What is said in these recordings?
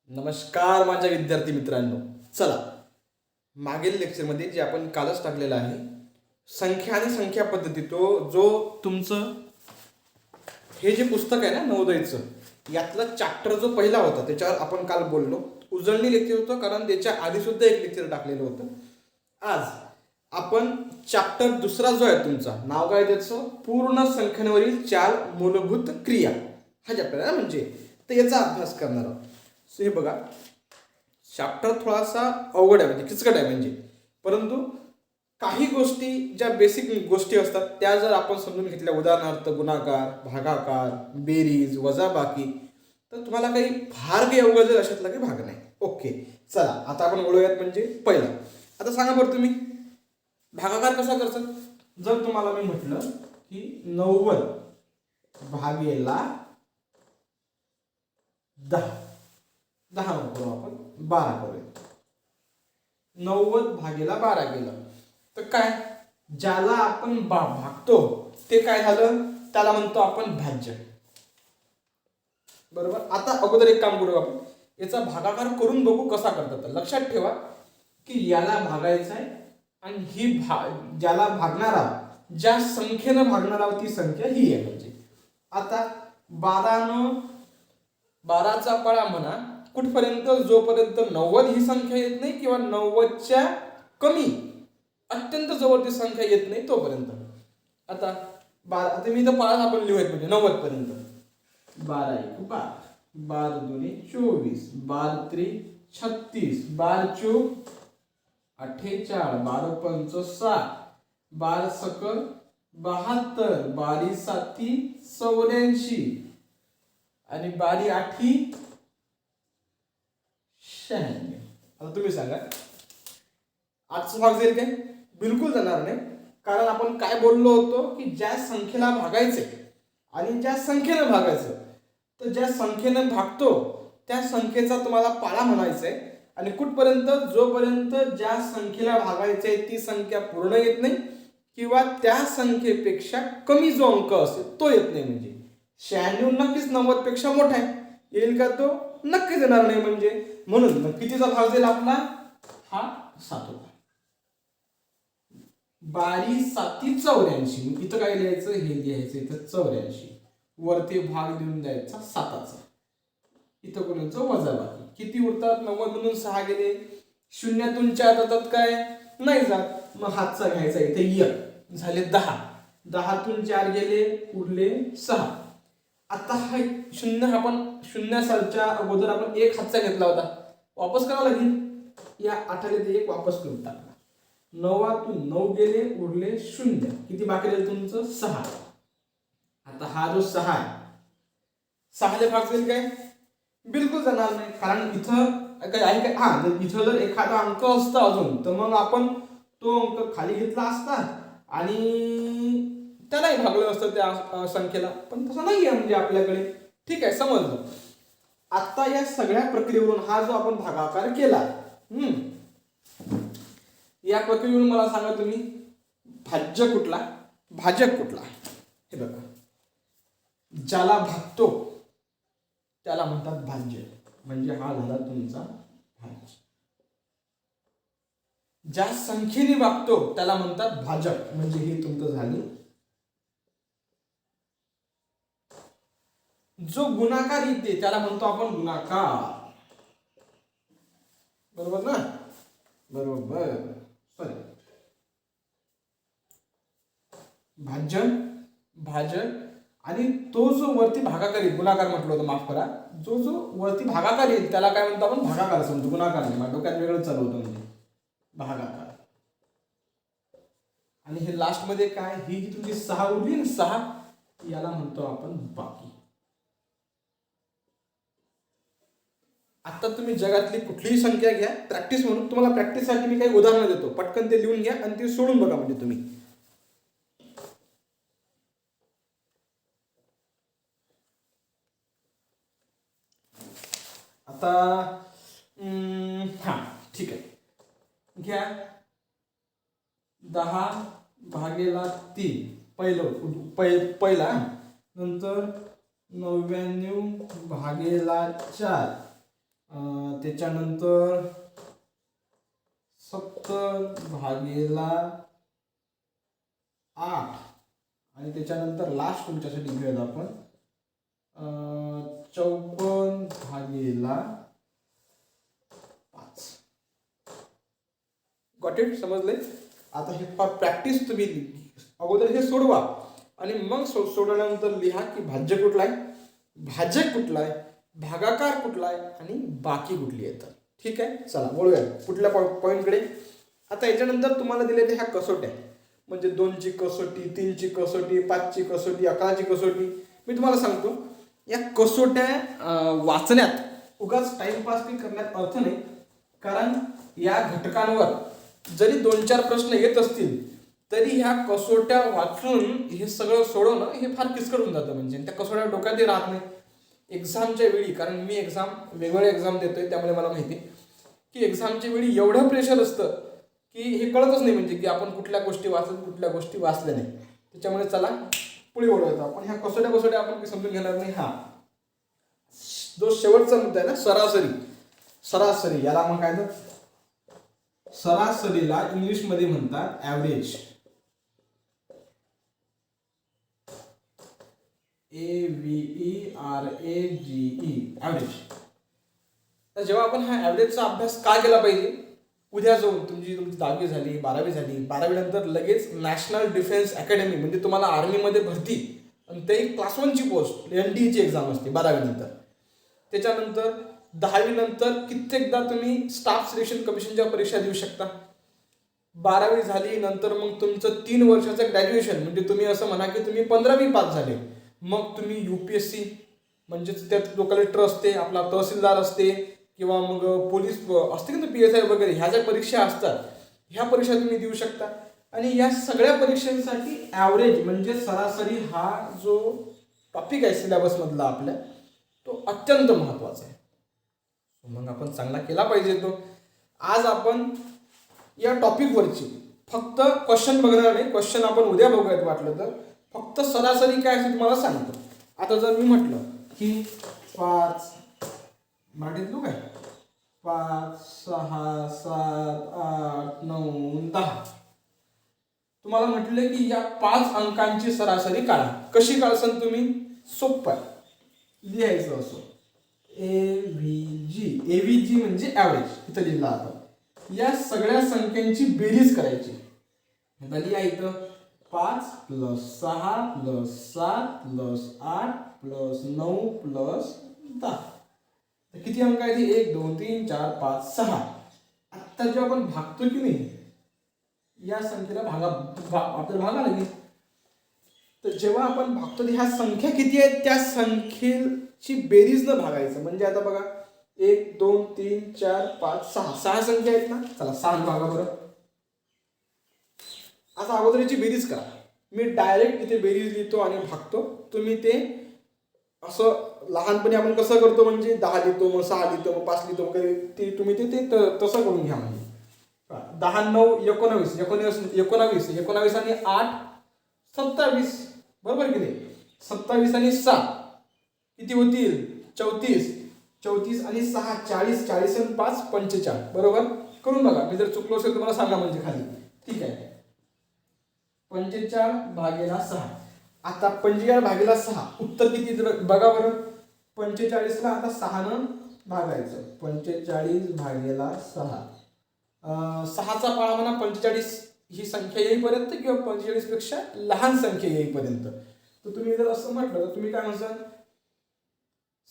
नमस्कार माझ्या विद्यार्थी मित्रांनो. चला, मागील लेक्चरमध्ये जे आपण कालच टाकलेलं आहे संख्या आणि संख्या पद्धती, तो जो तुमचं हे जे पुस्तक आहे ना नवोदयचं, यातला चॅप्टर जो पहिला होता त्याच्यावर आपण काल बोललो. उजळणी लेक्चर होतं कारण त्याच्या आधी सुद्धा एक लेक्चर टाकलेलं होतं. आज आपण चॅप्टर दुसरा जो आहे तुमचा, नाव काय त्याचं, पूर्ण संख्यांवरील 4 मूलभूत क्रिया, हा चॅप्टर आहे म्हणजे, तर याचा अभ्यास करणार आहोत. हे बघा, चॅप्टर थोडासा अवघड आहे म्हणजे किचकट आहे म्हणजे, परंतु काही गोष्टी ज्या बेसिक गोष्टी असतात त्या जर आपण समजून घेतल्या, उदाहरणार्थ गुणाकार, भागाकार, बेरीज, वजाबाकी, तर तुम्हाला काही फार काही अवघड जर अशातला काही भाग नाही. ओके, चला आता आपण वळूयात म्हणजे पहिला. आता सांगा बरं तुम्ही भागाकार कसा करतात. जर तुम्हाला मी म्हटलं की 90 भागेला 10, 10 करू आपण, 12 करूया. 90 भागेला 12 केलं तर काय, ज्याला आपण भागतो ते काय झालं, त्याला म्हणतो आपण भाज्य. बरोबर. आता अगोदर एक काम करू आपण, याचा भागाकार करून बघू कसा करतात. लक्षात ठेवा की याला भागायचं आहे आणि ही ज्याला भागणारा, ज्या संख्येनं भागणारा ती संख्या ही आहे म्हणजे. आता 12चा पळा म्हणा कुठपर्यंत, जोपर्यंत 90 ही संख्या येत नाही किंवा 90च्या कमी अत्यंत जवळची संख्या येत नाही तोपर्यंत. आता 12, आता मी इथं 5 आपण लिहूयात म्हणजे 90 पर्यंत. 12 1 12, 12 2 24, 12 3 36, 12 4 48, 12 5 60, 12 सकल 72, 12 7 84 आणि 12 8 96. आता तुम्ही सांगा आजचा भाग जाईल काय? बिलकुल जाणार नाही. कारण आपण काय बोललो होतो की ज्या संख्येला भागायचे आणि ज्या संख्येनं भागायचं, तर ज्या संख्येनं भागतो त्या संख्येचा तुम्हाला पाढा म्हणायचा आहे. आणि कुठपर्यंत, जोपर्यंत ज्या संख्येला भागायचे ती संख्या पूर्ण येत नाही किंवा त्या संख्येपेक्षा कमी जो अंक असेल तो येत नाही. म्हणजे 96 नक्कीच 90 पेक्षा मोठा आहे, येईल का तो? नक्कीच येणार नाही. म्हणजे म्हणून कितीचा भाग जाईल आपला, हा 7 होता. 12 7 84. इथं काय लिहायचं, हे लिहायचं इथं 84, वरती भाग देऊन द्यायचा 7चा. इथं कोणाचं वजाबाकी. किती उरतात, 90 मधून 6 गेले, शून्यातून 4 जातात काय, नाही जात. मग हातचा घ्यायचा, इथे 1 झाले 10, 10तून 4 गेले, उरले 6. आता हा शून्य, आपण शून्य सालच्या अगोदर आपण 1 हातचा घेतला होता, वापस करावा लागेल. या 8 ते 1 वापस करून टाकला. 9तून 9 गेले, उरले 0. किती बाकी राहील तुमचं, 6. आता हा जो 6 आहे, 6 भाग जाईल काय, बिलकुल जाणार नाही. कारण इथं काय आहे काय, हा इथं जर एखादा अंक असता अजून, तर मग आपण तो अंक खाली घेतला असता आणि त्यालाही भागलं असतं त्या संख्येला, पण तसं नाही आहे म्हणजे आपल्याकडे. ठीक आहे, समजलं. आता या सगळ्या प्रक्रियेवरून हा जो आपण भागाकार केला, या प्रक्रियेवरून मला सांगा तुम्ही भाज्य कुठला, भाजक कुठला. हे बघा, ज्याला भागतो त्याला म्हणतात भाज्य, म्हणजे हा झाला तुमचा भाज्य. ज्या संख्येने भागतो त्याला म्हणतात भाजक, म्हणजे हे तुमचं झाले. जो गुणाकार येते त्याला म्हणतो आपण गुणाकार. बरोबर ना, बरोबर. सॉरी, भाजन, भाजन. आणि तो जो वरती भागाकार येईल, गुणाकार म्हटलं होतं, माफ करा, जो जो वरती भागाकार येईल त्याला काय म्हणतो आपण, भागाकार समजतो, गुणाकार नाही. डोक्यात वेगळं चालवतो म्हणजे भागाकार. आणि हे लास्ट मध्ये काय, ही जी तुमची 6 उरली ना, 6, याला म्हणतो आपण बाकी. आता तुम्ही जगातली कुठलीही संख्या घ्या, प्रॅक्टिस म्हणून तुम्हाला प्रॅक्टिससाठी मी काही उदाहरणं देतो, पटकन ते लिहून घ्या आणि ते सोडून बघा म्हणजे तुम्ही. आता हा ठीक आहे, घ्या 10 भागेला 3 पहिला, नंतर 99 भागेला 4, त्याच्यानंतर 70/8 आणि त्याच्यानंतर लास्ट तुमच्यासाठी घेऊयात आपण 54/5. Got it? समजले? आता हे फॉर प्रॅक्टिस तुम्ही अगोदर हे सोडवा आणि मग सोडवल्यानंतर लिहा की भाज्य कुठला आहे, भाजक कुठला आहे, भागाकार कुठला आहे आणि बाकी कुठली येतं. ठीक आहे, चला बोलूया कुठल्या पॉईंटकडे. आता याच्यानंतर तुम्हाला दिलेल्या ह्या कसोट्या म्हणजे 2ची कसोटी, 3ची कसोटी, 5ची कसोटी, 11ची कसोटी. मी तुम्हाला सांगतो या कसोट्या वाचण्यात उगाच टाइमपास काही करण्यात अर्थ नाही, कारण या घटकांवर जरी 2-4 प्रश्न येत असतील तरी ह्या कसोट्या वाचून हे सगळं सोडवणं हे फार किचकट होऊन जातं. म्हणजे त्या कसोट्या डोक्यातही राहत नाही एक्झामच्या वेळी, कारण मी वेगवेगळे एक्झाम देतोय त्यामुळे मला माहिती की एक्झामच्या वेळी एवढं प्रेशर असतं की हे कळतच नाही म्हणजे की आपण कुठल्या गोष्टी वाचत कुठल्या गोष्टी वाचल्या नाही. त्याच्यामुळे चला पुढे वळवतो आपण. ह्या कसोट्या आपण समजून घेणार नाही. हा जो शेवटचा मुद्दा आहे ना, सरासरी याला मग काय तर सरासरीला इंग्लिशमध्ये म्हणतात ॲव्हरेज. AVERAGE average. तर जेव्हा आपण हा ॲव्हरेजचा अभ्यास का केला पाहिजे, उद्या जाऊन तुमची 10वी झाली, 12वी झाली, 12वी नंतर लगेच नॅशनल डिफेन्स अकॅडमी म्हणजे तुम्हाला आर्मीमध्ये भरती आणि ते क्लास 1ची पोस्ट NDAची एक्झाम असते 12वी नंतर. त्याच्यानंतर 10वी नंतर कित्येकदा तुम्ही स्टाफ सिलेक्शन कमिशनच्या परीक्षा देऊ शकता. 12वी झाली नंतर मग तुमचं 3 वर्षाचं ग्रॅज्युएशन म्हणजे तुम्ही असं म्हणा की तुम्ही 15वी पास झाले, मग तुम्ही UPSC म्हणजेच त्यात जो कलेक्टर असते, आपला तहसीलदार असते किंवा मग पोलीस असते की PSI वगैरे ह्या ज्या परीक्षा असतात ह्या परीक्षा तुम्ही देऊ शकता. आणि या सगळ्या परीक्षांसाठी ॲव्हरेज म्हणजे सरासरी हा जो टॉपिक आहे सिलेबसमधला आपल्या तो अत्यंत महत्त्वाचा आहे. मग आपण चांगला केला पाहिजे तो. आज आपण या टॉपिकवरची फक्त क्वेश्चन बघणार नाही, क्वेश्चन आपण उद्या बघूयात वाटलं तर. फक्त सरासरी काय असते तुम्हाला सांगतो. आता जर मी म्हटलं की 5 मराठीत लोक आहे 5, 6, 7, 8, 9, 10. तुम्हाला म्हटले की या 5 अंकांची सरासरी काढा. कशी काढसान तुम्ही? सोपं आहे, लिहायचं असं AVG म्हणजे ॲव्हरेज. इथं लिहिला आपण या सगळ्या संख्यांची बेरीज करायची. लिहा इथं 5 + 6 + 7 + 8 + 9 + 10. किती अंक आहेत? 1 2 3 4 5 6. आता जेव्हा आपण भागतो की नाही या संख्येला आपल्याला भागा लागेल. तर जेव्हा आपण भागतो ह्या संख्या किती आहेत त्या संख्येची बेरीज न भागायचं. म्हणजे आता बघा 1 2 3 4 5 6 संख्या आहेत ना. चला 6 भागा बरं. आता अगोदर याची बेरीज करा. मी डायरेक्ट इथे बेरीज लिहितो आणि भागतो. तुम्ही ते असं लहानपणी आपण कसं करतो म्हणजे 10 लिहितो मग 6 लिहितो मग 5 लिहितो वगैरे ते तुम्ही ते तसं करून घ्या. म्हणजे 10 9 19 19 आणि 8 27 बरोबर की नाही. 27 आणि 6 किती होतील? 34 आणि 6 40 40 आणि 5 45 बरोबर. करून बघा. मी जर चुकलो असेल तुम्हाला सांगा म्हणजे खाली. ठीक आहे. 45/6. आता 45/6 उत्तर किती बघा बरं. 45ला आता 6 भागायचं. 45/6 6चा पाढा म्हणा 45 ही संख्या येईपर्यंत किंवा 45 पेक्षा लहान संख्या येईपर्यंत. तर तुम्ही जर असं म्हटलं तर तुम्ही काय म्हणसाल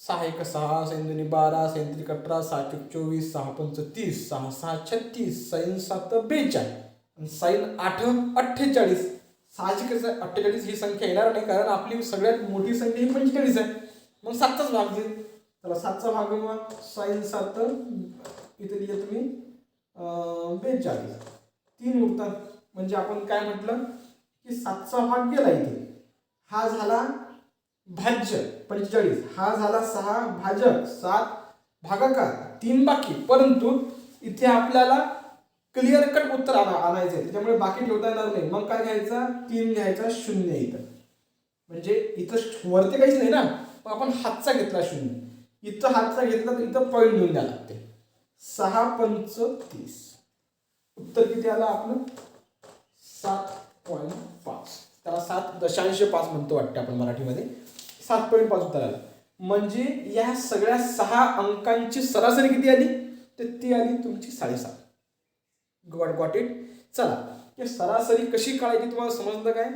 6 1 6 6 2 12 6 3 18 6 4 24 6 5 30 6 6 36 6 7 42 आणि 6 8 48. साहजिकच आहे 48 ही संख्या येणार नाही कारण आपली सगळ्यात मोठी संख्या ही 45 आहे. मग 7चाच भाग देईल. चला 7चा भाग मग 6 7 इथे लिहा तुम्ही 42. 3 उरतात. म्हणजे आपण काय म्हटलं की 7चा भाग गेला इथे. हा झाला भाज्य 45. हा झाला 6 भाजक 7 भागाकार 3 बाकी. परंतु इथे आपल्याला क्लिअर कट उत्तर आणायचं आहे त्याच्यामुळे बाकी ठेवता येणार नाही. मग काय घ्यायचा 3 घ्यायचा 0 इथं. म्हणजे इथं वरती काहीच नाही ना. मग आपण हातचा घेतला 0. इथं हातचा घेतला तर इथं पॉईंट घेऊन द्यायला लागते. 6 पंच 30. उत्तर किती आलं आपलं? 7.5. त्याला 7.5 म्हणतो वाटतं आपण मराठीमध्ये. 7.5 उत्तर आलं. म्हणजे या सगळ्या 6 अंकांची सरासरी किती आली? तर ती आली तुमची 7.5. Got it. चला, या सरासरी कशी काढायची तुम्हाला समजलं काय?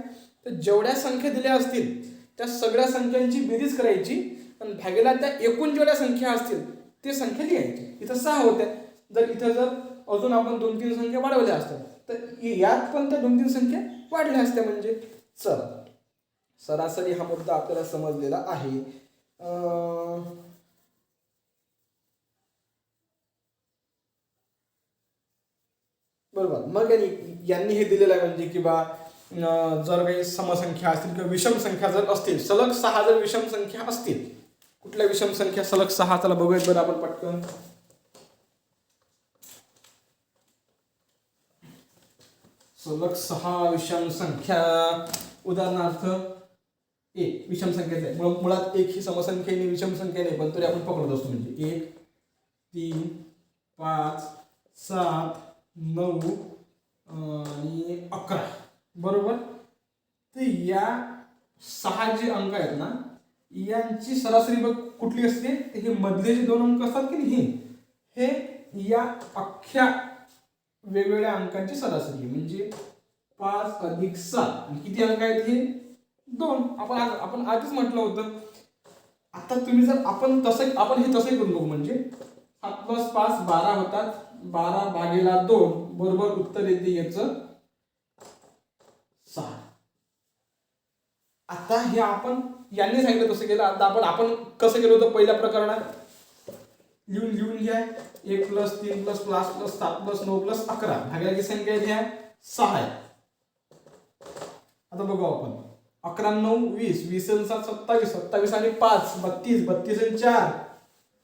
तर जेवढ्या संख्या दिल्या असतील त्या सगळ्या संख्यांची बेरीज करायची आणि भागेला त्या एकूण जेवढ्या संख्या असतील ते संख्या लिहायची. इथं 6 होत्या. जर अजून आपण 2-3 संख्या वाढवल्या असतात तर यात पण त्या 2-3 संख्या वाढल्या असत्या. म्हणजे चला, सरासरी हा मुद्दा आपल्याला समजलेला आहे. बरोबर. मग यांनी हे दिलेलं आहे म्हणजे की बा जर काही समसंख्या असतील किंवा विषम संख्या जर असतील, सलग 6 जर विषम संख्या असतील, कुठल्या विषम संख्या सलग 6? चला बघूयात बरं आपण पटकन. सलग 6 विषम संख्या. उदाहरणार्थ 1 विषम संख्येचे मुळात 1 ही समसंख्या नाही, विषम संख्या नाही, पण तरी आपण पकडत असतो. म्हणजे 1, 3, 5, 7, 9 आणि 11. बरोबर. तर या 6 जे अंक आहेत ना, यांची सरासरी बघ कुठली असते? हे मधले जे 2 अंक असतात की नाही, हे या अख्ख्या वेगवेगळ्या अंकांची सरासरी. म्हणजे 5 अधिक 7 किती अंक आहेत? हे 2. आपण आधीच म्हटलं होतं. आता तुम्ही जर आपण हे तसंही करून बघू. म्हणजे 7 + 5 12 होतात. 12 भागेला 2 बरोबर उत्तर येते याचं 6. आता हे आपण यांनी सांगितलं तसं केलं. आता आपण कसं केलं होतं पहिल्या प्रकरणात? लिहून घ्या. 1 + 3 + 5 + 7 + 9 + 11 भागायची संख्या घ्या 6 आहे. आता बघू आपण. 11 9 20, 20 आणि 7 27, 27 आणि 5 32, 32 आणि 4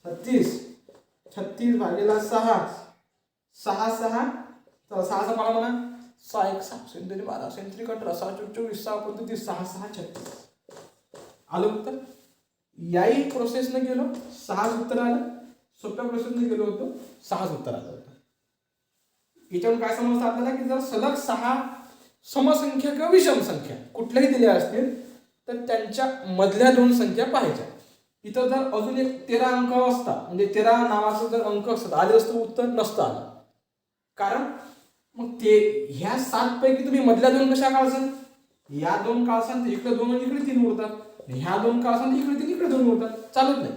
36, 36 भागेला 6, 6 6 तर 6 पाडा म्हणा. 6 1 6 6 2 12 6 3 18 6 4 24 6 5 30 6 6 36. आलं उत्तर. याही प्रोसेसने गेलो 6 उत्तर आलं. सोप्या प्रोसेसने गेलो होतो 6 उत्तर आलं होतं. याच्यावरून काय समजतं आपल्याला की जर सलग 6 समसंख्या किंवा विषम संख्या कुठल्याही दिल्या असतील तर त्यांच्या मधल्या 2 संख्या पाहायच्या. इथं जर अजून एक 13 अंक असता, म्हणजे 13 नावाचं जर अंक असतात आले असतं, उत्तर नसतं आलं. कारण मग ते ह्या 7 पैकी तुम्ही मधल्या 2 कशा काढसान? या 2 काढसान तर इकडे 2 आणि इकडे 3 उरतात. ह्या 2 काढसान इकडे 3 इकडे 2 उरतात. चालत नाही.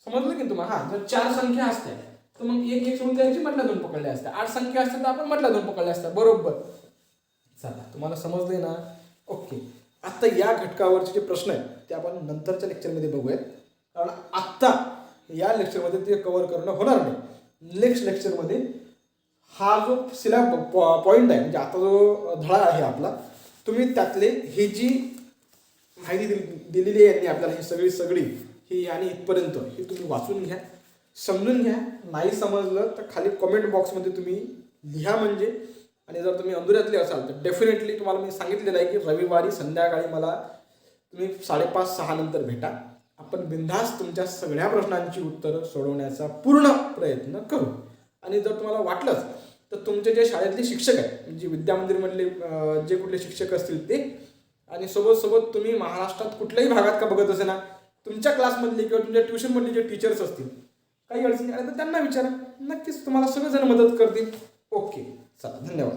समजलं की तुम्हाला? जर 4 संख्या असत्या तर मग एक सोडून द्यायची, मधल्या 2 पकडल्या असत्या. 8 संख्या असत्या तर आपण मधल्या 2 पकडल्या असत्या. बरोबर. चला, तुम्हाला समजलंय ना? ओके. आता या घटकावरचे जे प्रश्न आहेत ते आपण नंतरच्या लेक्चरमध्ये बघूयात. कारण आत्ता या लेक्चरमध्ये ते कव्हर करणं होणार नाही. नेक्स्ट लेक्चरमध्ये हा जो पॉईंट आहे, म्हणजे आता जो धडा आहे आपला, तुम्ही त्यातले ही जी माहिती दिलेली आहे यांनी आपल्याला, ही सगळी ही आणि इथपर्यंत हे तुम्ही वाचून घ्या, समजून घ्या. नाही समजलं तर खाली कमेंट बॉक्समध्ये तुम्ही लिहा. म्हणजे आणि जर तुम्ही अंधुऱ्यातले असाल तर डेफिनेटली तुम्हाला मी सांगितलेलं आहे की रविवारी संध्याकाळी मला तुम्ही 5:30-6 नंतर भेटा. आपण बिनधास्त तुमच्या सगळ्या प्रश्नांची उत्तरं सोडवण्याचा पूर्ण प्रयत्न करू. आणि जर तुम्हाला वाटलंच तर तुमचे जे शाळेतले शिक्षक आहेत, म्हणजे विद्यामंदिरमधले जे कुठले शिक्षक असतील ते, आणि सोबत तुम्ही महाराष्ट्रात कुठल्याही भागात का बघत असे ना, तुमच्या क्लासमधले किंवा तुमच्या ट्युशनमधले जे टीचर्स असतील, काही अडचणी आल्या तर त्यांना विचारा. नक्कीच तुम्हाला सगळेजण मदत करतील. ओके. चला, धन्यवाद.